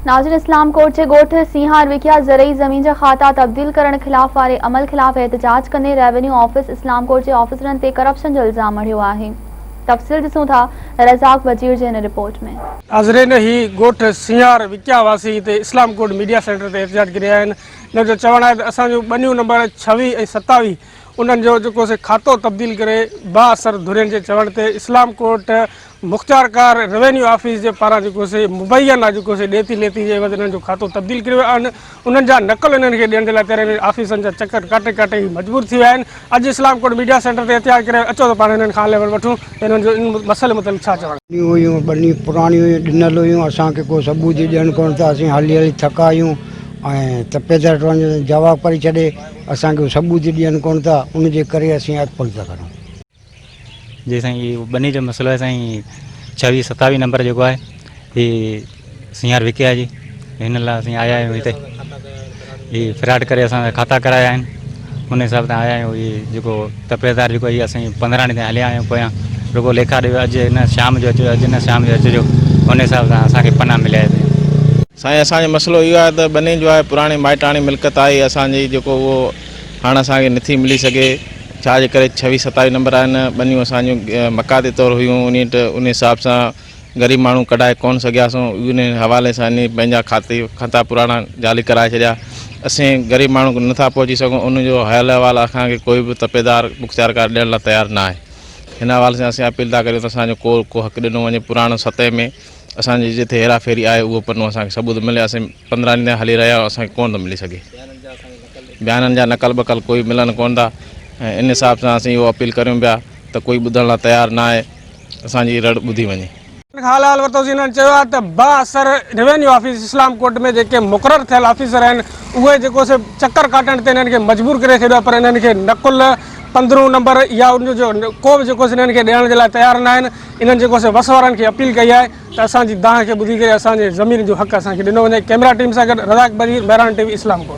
नाज़रीन, इस्लाम कोट जे ॻोठ सीहार विखिया ज़रई ज़मीन जा खाता तब्दील करण ख़िलाफ़ वारे अमल ख़िलाफ़ एहतजाज कंदे रेवेन्यू ऑफिस इस्लाम कोट जे ऑफिसरनि ते करप्शन जो इल्ज़ाम हणियो आहे। तफ़सील ॾिसूं था रज़ाक वज़ीर जे हिन रिपोर्ट में। नाज़रीन, ही ॻोठ सीहार विखिया वासी हिते इस्लाम कोट मीडिया सेंटर ते एहतजाज करे आया आहिनि। हिन जो चवणु आहे त असांजो ॿनियूं नंबर 26 ऐं 27 उन्हनि जो जेको से खातो तब्दील करे बाअसर धुरियुनि जे चवण ते इस्लाम कोट मुख़्तियारकार रेवेन्यू ऑफिस जे पारां जेको से मुबैन आहे जेको से ॾेती लेती जे वजह हिननि जो खातो तब्दील कयो आहिनि। उन्हनि जा नक़ल हिननि खे ॾियण जे लाइ पहिरें ऑफिसनि जा चकर काटे काटे ई मजबूर थी विया आहिनि। अॼु इस्लाम कोट मीडिया सेंटर ते एहतजाज करे अचो त पाण हिननि खां हले वठूं हिननि जो इन मसइले मुतलिक़ छा चवणु। हुयूं ॿनी पुराणी हुयूं ॾिनल हुयूं, असांखे को सबूत ॾियणु कोन था, असीं हली हली थका आहियूं ऐं तपेदार जवाबु करे छॾे, असांखे सबूत ॾियणु कोन था, उनजे करे असीं अॻिते था करूं। जी साईं, ॿनी जो मसइलो आहे साईं 26-27 नंबर जेको आहे ही सीहार विकिया जी, हिन लाइ असीं आया आहियूं हिते। ही फ्रॉड करे असां खाता कराया आहिनि, उन हिसाब सां आया आहियूं। ही जेको तपेदार जेको आहे असीं 15 ॾींहं ताईं हलिया आहियूं पोयां, रुगो लेखा ॾियो अॼु हिन शाम जो अचो, अॼु हिन शाम जो अचिजो, उन हिसाब सां असांखे पना मिलिया हिते। साईं, असांजो मसइलो इहो आहे त ॿनी जो आहे पुराणी माइटाणी मिल्कियत आहे असांजी, जेको उहो हाणे असांखे नथी मिली सघे। छाजे करे 26-27 नंबर आहिनि, ॿनियूं असांजूं मकाती तौरु हुयूं, उन हिसाब सां ग़रीब माण्हू कढाए कोन सघियासीं। उन हवाले सां पंहिंजा खाता पुराणा जाली कराए छॾिया। असीं ग़रीब माण्हू नथा पहुची सघूं, उनजो हाल अहिवाल असांखे कोई बि तपेदार मुख़्तियारकार ॾियण लाइ तयारु न आहे। हिन हवाले सां असीं अपील था करियूं त असांजो को हक़ ॾिनो वञे पुराणो सतह में, असांजी जिते हेरा फेरी आहे उहो पनो असांखे सबूत मिले। असीं 15 ॾींहं हली रहिया आहियूं, असांखे कोन थो मिली सघे। बयाननि जा नक़ल बकल कोई मिलनि कोन था, ऐं इन हिसाब सां असीं इहो अपील करियूं पिया त कोई ॿुधण लाइ तयारु न आहे, असांजी रड़ ॿुधी वञे। हाल वरितोसीं। हिननि चयो आहे त बाअसर रेवेन्यू ऑफिस इस्लाम कोट में जेके मुक़ररु थियल ऑफिसर आहिनि उहे जेको से चकर काटण ते हिननि खे मजबूर करे छॾियो आहे, पर हिननि खे नकुल 15 नंबर या उनजो को बि जेको हिननि खे ॾियण जे लाइ तयारु न आहिनि। इन्हनि जेको से वस वारनि खे अपील कई आहे त असांजी दाह खे ॿुधी करे असांजे ज़मीन जो हक़ असांखे ॾिनो वञे। कैमरा टीम सां गॾु रज़ाक वज़ीर, बहरान टीवी, इस्लाम कोट।